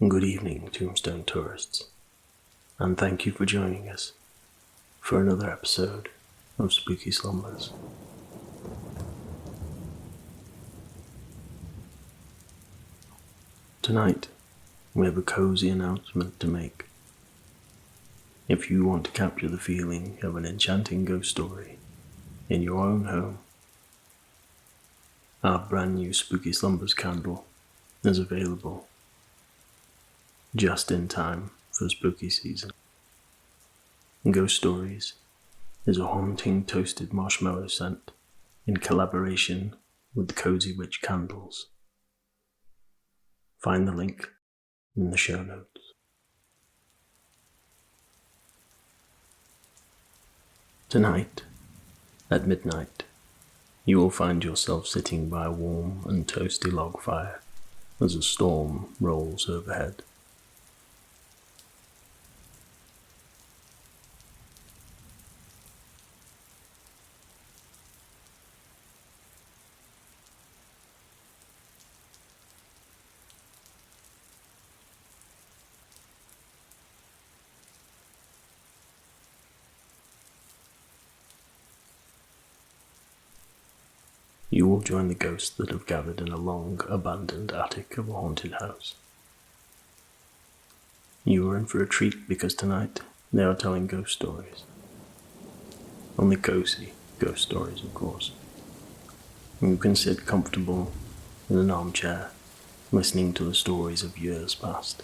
Good evening, Tombstone tourists, and thank you for joining us for another episode of Spooky Slumbers. Tonight, we have a cozy announcement to make. If you want to capture the feeling of an enchanting ghost story in your own home, our brand new Spooky Slumbers candle is available just in time for spooky season. Ghost Stories is a haunting toasted marshmallow scent in collaboration with the Cosy Witch candles. Find the link in the show notes. Tonight, at midnight, you will find yourself sitting by a warm and toasty log fire as a storm rolls overhead. You will join the ghosts that have gathered in a long, abandoned attic of a haunted house. You are in for a treat because tonight they are telling ghost stories. Only cozy ghost stories, of course. You can sit comfortable in an armchair, listening to the stories of years past.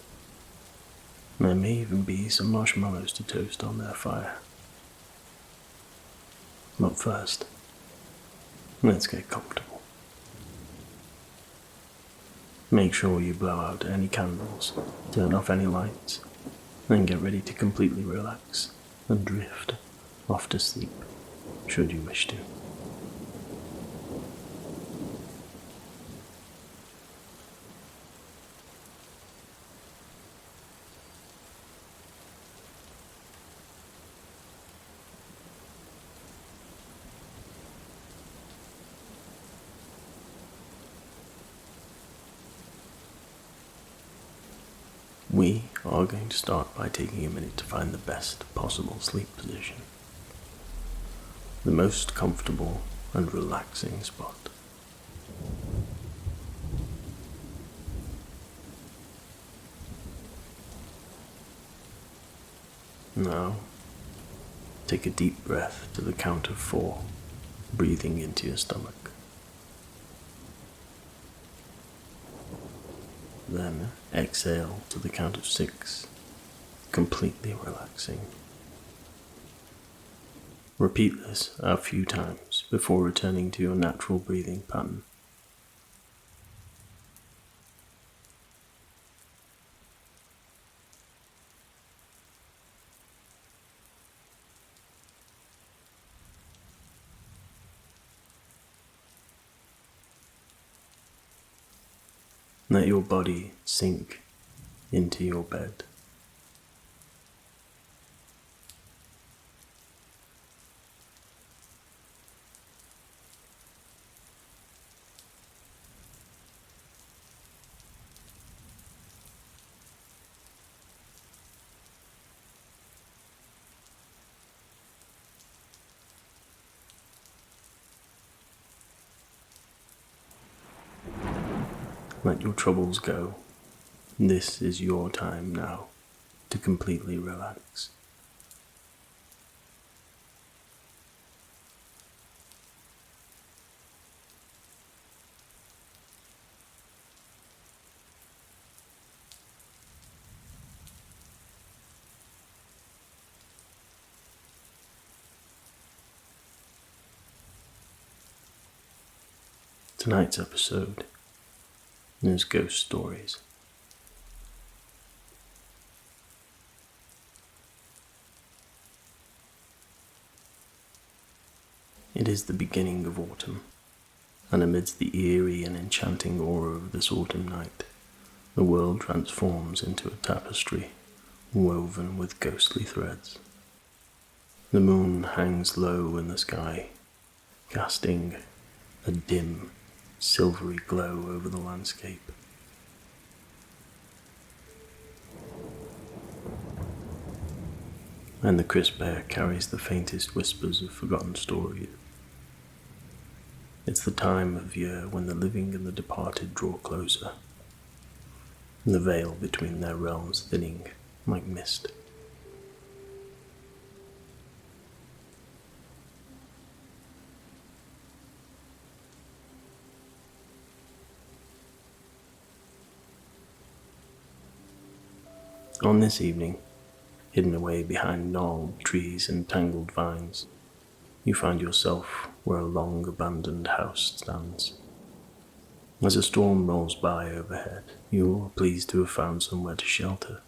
There may even be some marshmallows to toast on their fire. But first, let's get comfortable. Make sure you blow out any candles, turn off any lights, and get ready to completely relax and drift off to sleep, should you wish to. We are going to start by taking a minute to find the best possible sleep position. The most comfortable and relaxing spot. Now, take a deep breath to the count of 4, breathing into your stomach. Then exhale to the count of 6, completely relaxing. Repeat this a few times before returning to your natural breathing pattern. Let your body sink into your bed. Let your troubles go. This is your time now to completely relax. Tonight's episode is Ghost Stories. It is the beginning of autumn, and amidst the eerie and enchanting aura of this autumn night, the world transforms into a tapestry woven with ghostly threads. The moon hangs low in the sky, casting a dim, silvery glow over the landscape. and the crisp air carries the faintest whispers of forgotten stories. It's the time of year when the living and the departed draw closer, the veil between their realms thinning like mist. On this evening, hidden away behind gnarled trees and tangled vines, you find yourself where a long abandoned house stands. As a storm rolls by overhead, you are pleased to have found somewhere to shelter.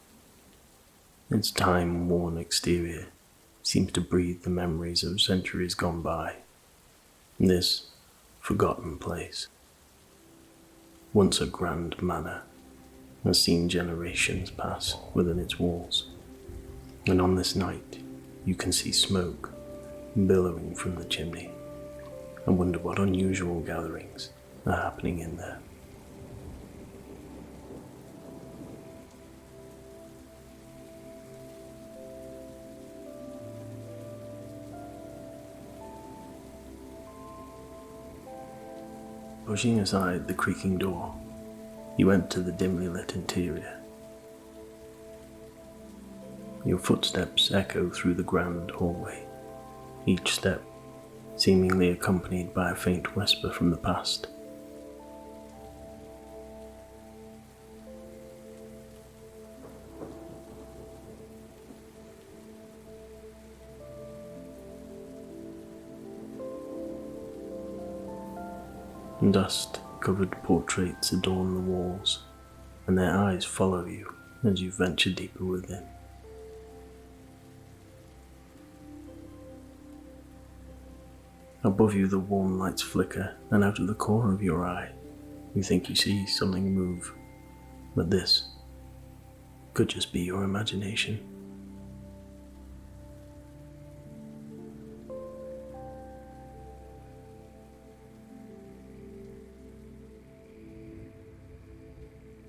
Its time-worn exterior seems to breathe the memories of centuries gone by. This forgotten place, once a grand manor, has seen generations pass within its walls. And on this night, you can see smoke billowing from the chimney and wonder what unusual gatherings are happening in there. Pushing aside the creaking door, you enter the dimly lit interior. Your footsteps echo through the grand hallway, each step seemingly accompanied by a faint whisper from the past. Dust-covered portraits adorn the walls, and their eyes follow you as you venture deeper within. Above you the warm lights flicker, and out of the corner of your eye, you think you see something move. But this could just be your imagination.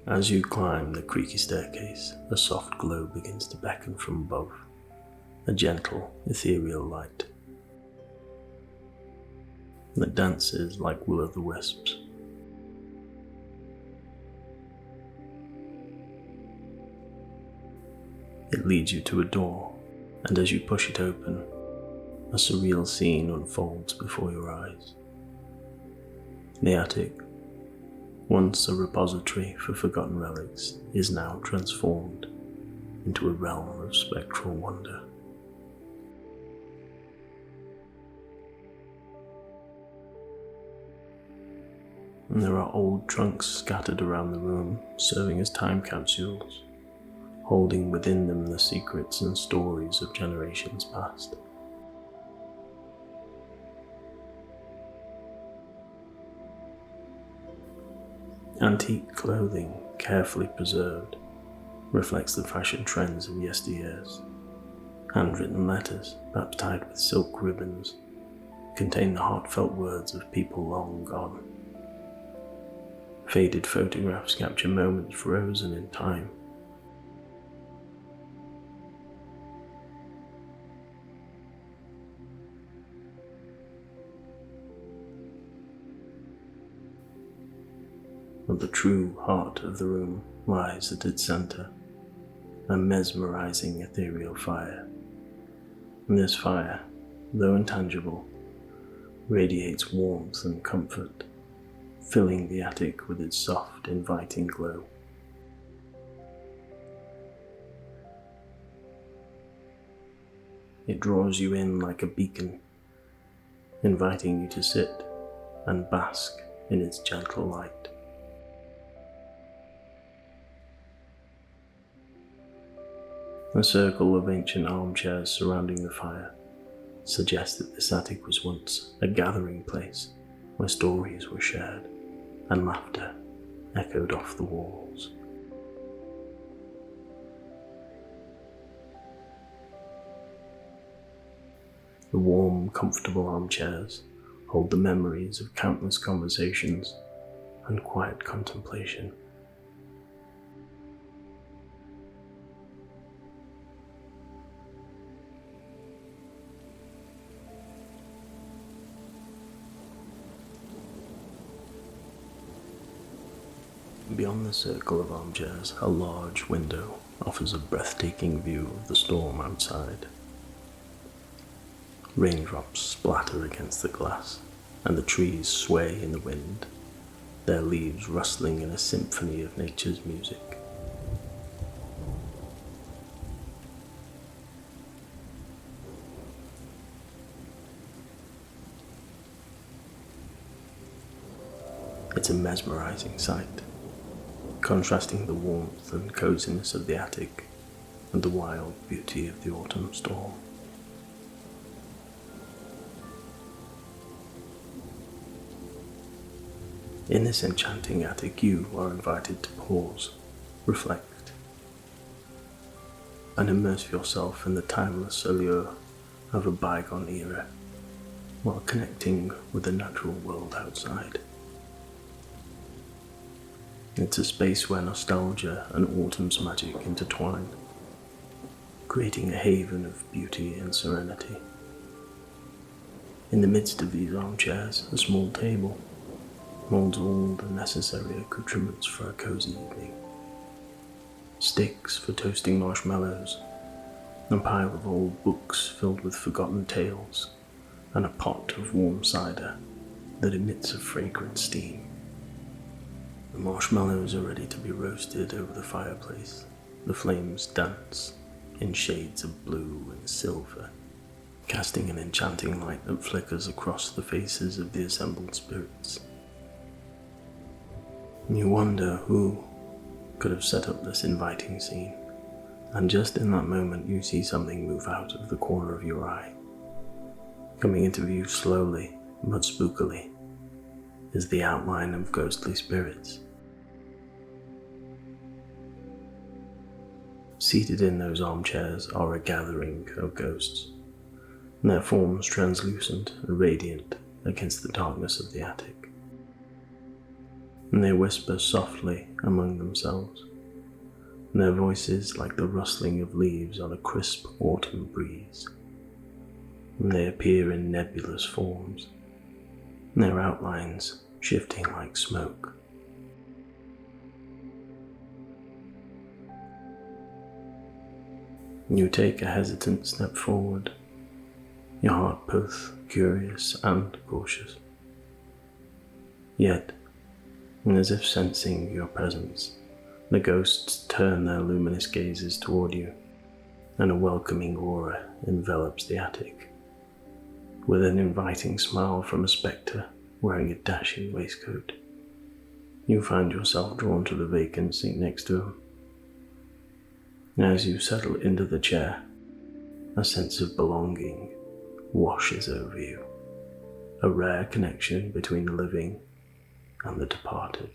As you climb the creaky staircase, a soft glow begins to beckon from above, a gentle, ethereal light that dances like will-o'-the-wisps. It leads you to a door, and as you push it open, a surreal scene unfolds before your eyes. The attic, once a repository for forgotten relics, is now transformed into a realm of spectral wonder. And there are old trunks scattered around the room, serving as time capsules, holding within them the secrets and stories of generations past. Antique clothing, carefully preserved, reflects the fashion trends of yesteryears. Handwritten letters, perhaps tied with silk ribbons, contain the heartfelt words of people long gone. Faded photographs capture moments frozen in time. But the true heart of the room lies at its center, a mesmerizing ethereal fire. And this fire, though intangible, radiates warmth and comfort, filling the attic with its soft, inviting glow. It draws you in like a beacon, inviting you to sit and bask in its gentle light. A circle of ancient armchairs surrounding the fire suggests that this attic was once a gathering place where stories were shared and laughter echoed off the walls. The warm, comfortable armchairs hold the memories of countless conversations and quiet contemplation. Beyond the circle of armchairs, a large window offers a breathtaking view of the storm outside. Raindrops splatter against the glass, and the trees sway in the wind, their leaves rustling in a symphony of nature's music. It's a mesmerizing sight, contrasting the warmth and coziness of the attic and the wild beauty of the autumn storm. In this enchanting attic, you are invited to pause, reflect, and immerse yourself in the timeless allure of a bygone era while connecting with the natural world outside. It's a space where nostalgia and autumn's magic intertwine, creating a haven of beauty and serenity. In the midst of these armchairs, a small table holds all the necessary accoutrements for a cozy evening. Sticks for toasting marshmallows, a pile of old books filled with forgotten tales, and a pot of warm cider that emits a fragrant steam. The marshmallows are ready to be roasted over the fireplace. The flames dance in shades of blue and silver, casting an enchanting light that flickers across the faces of the assembled spirits. You wonder who could have set up this inviting scene, and just in that moment you see something move out of the corner of your eye. Coming into view slowly but spookily is the outline of ghostly spirits. Seated in those armchairs are a gathering of ghosts, their forms translucent and radiant against the darkness of the attic. And they whisper softly among themselves, their voices like the rustling of leaves on a crisp autumn breeze. And they appear in nebulous forms, their outlines shifting like smoke. You take a hesitant step forward, your heart both curious and cautious. Yet, as if sensing your presence, the ghosts turn their luminous gazes toward you, and a welcoming aura envelops the attic. With an inviting smile from a spectre wearing a dashing waistcoat, you find yourself drawn to the vacant seat next to him. As you settle into the chair, a sense of belonging washes over you, a rare connection between the living and the departed.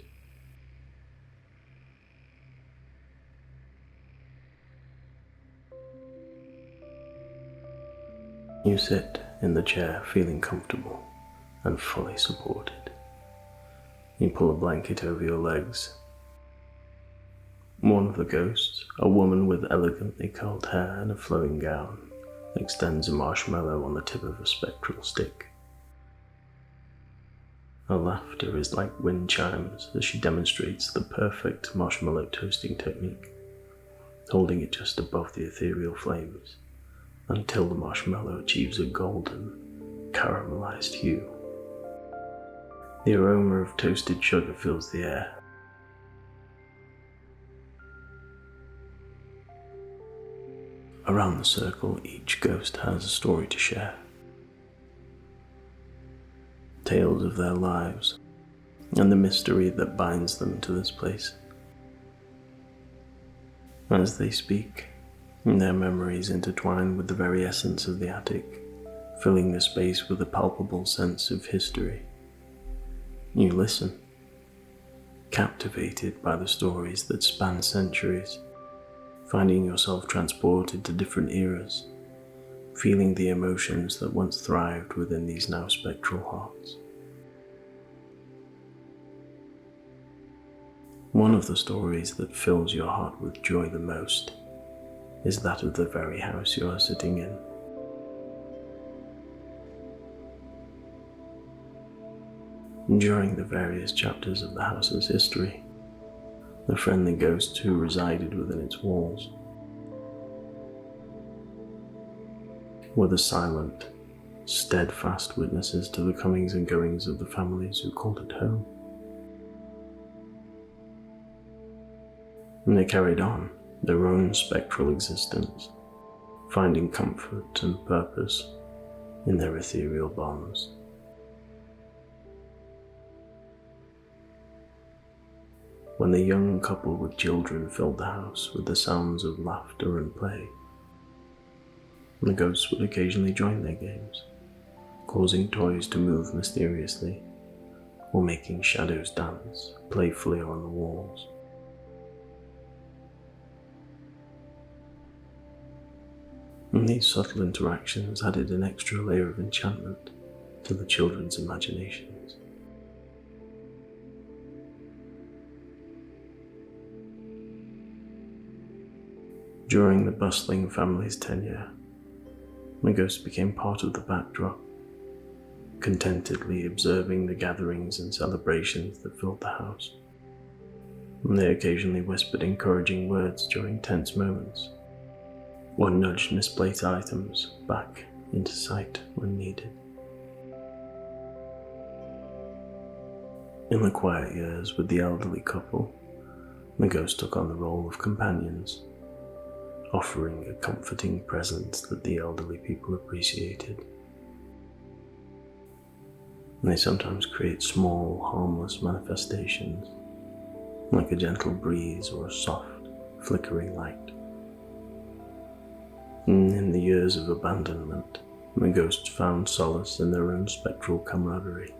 You sit in the chair feeling comfortable and fully supported. You pull a blanket over your legs. One of the ghosts, a woman with elegantly curled hair and a flowing gown, extends a marshmallow on the tip of a spectral stick. Her laughter is like wind chimes as she demonstrates the perfect marshmallow toasting technique, holding it just above the ethereal flames until the marshmallow achieves a golden, caramelized hue. The aroma of toasted sugar fills the air. Around the circle, each ghost has a story to share. Tales of their lives, and the mystery that binds them to this place. As they speak, their memories intertwine with the very essence of the attic, filling the space with a palpable sense of history. You listen, captivated by the stories that span centuries, finding yourself transported to different eras, feeling the emotions that once thrived within these now spectral hearts. One of the stories that fills your heart with joy the most is that of the very house you are sitting in. During the various chapters of the house's history, the friendly ghosts who resided within its walls were the silent, steadfast witnesses to the comings and goings of the families who called it home. And they carried on their own spectral existence, finding comfort and purpose in their ethereal bonds. When the young couple with children filled the house with the sounds of laughter and play, the ghosts would occasionally join their games, causing toys to move mysteriously or making shadows dance playfully on the walls. And these subtle interactions added an extra layer of enchantment to the children's imaginations. During the bustling family's tenure, the ghosts became part of the backdrop, contentedly observing the gatherings and celebrations that filled the house. And they occasionally whispered encouraging words during tense moments, or nudged misplaced items back into sight when needed. In the quiet years with the elderly couple, the ghosts took on the role of companions, offering a comforting presence that the elderly people appreciated. And they sometimes create small, harmless manifestations, like a gentle breeze or a soft, flickering light. And in the years of abandonment, the ghosts found solace in their own spectral camaraderie.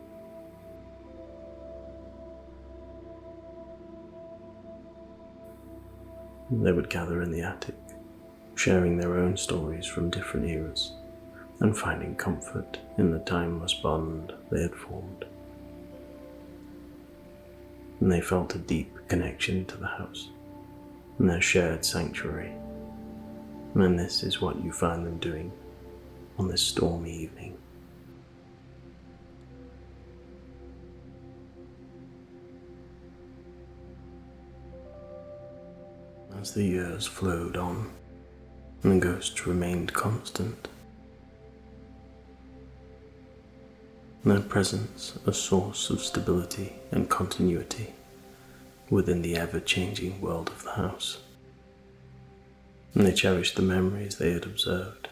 They would gather in the attic, sharing their own stories from different eras and finding comfort in the timeless bond they had formed. And they felt a deep connection to the house and their shared sanctuary. And this is what you find them doing on this stormy evening. As the years flowed on, the ghosts remained constant, their presence a source of stability and continuity within the ever-changing world of the house. And they cherished the memories they had observed,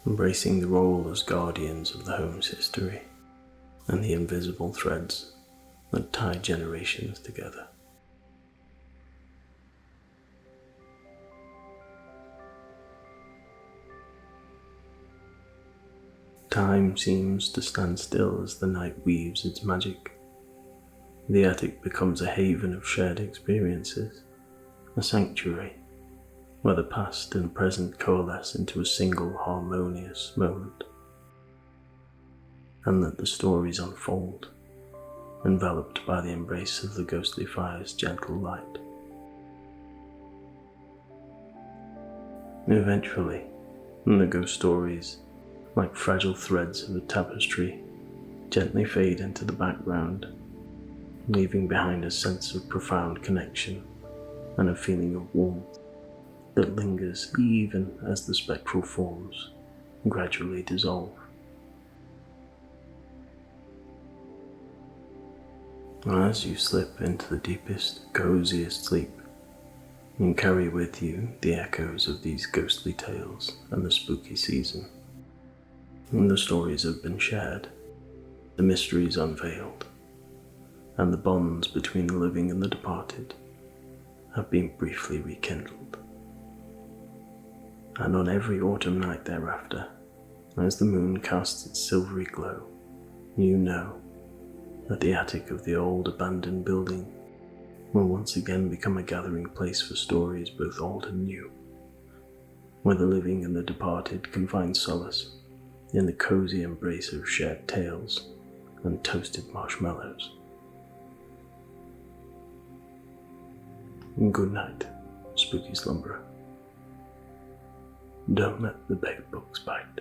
embracing the role as guardians of the home's history and the invisible threads that tie generations together. Time seems to stand still as the night weaves its magic. The attic becomes a haven of shared experiences, a sanctuary where the past and present coalesce into a single harmonious moment, and that the stories unfold, enveloped by the embrace of the ghostly fire's gentle light. Eventually, the ghost stories, like fragile threads of a tapestry, gently fade into the background, leaving behind a sense of profound connection and a feeling of warmth that lingers even as the spectral forms gradually dissolve. As you slip into the deepest, coziest sleep, you carry with you the echoes of these ghostly tales and the spooky season. And the stories have been shared, the mysteries unveiled, and the bonds between the living and the departed have been briefly rekindled. And on every autumn night thereafter, as the moon casts its silvery glow, you know that the attic of the old abandoned building will once again become a gathering place for stories both old and new, where the living and the departed can find solace in the cozy embrace of shared tales and toasted marshmallows. Good night, spooky slumberer. Don't let the bed bugs bite.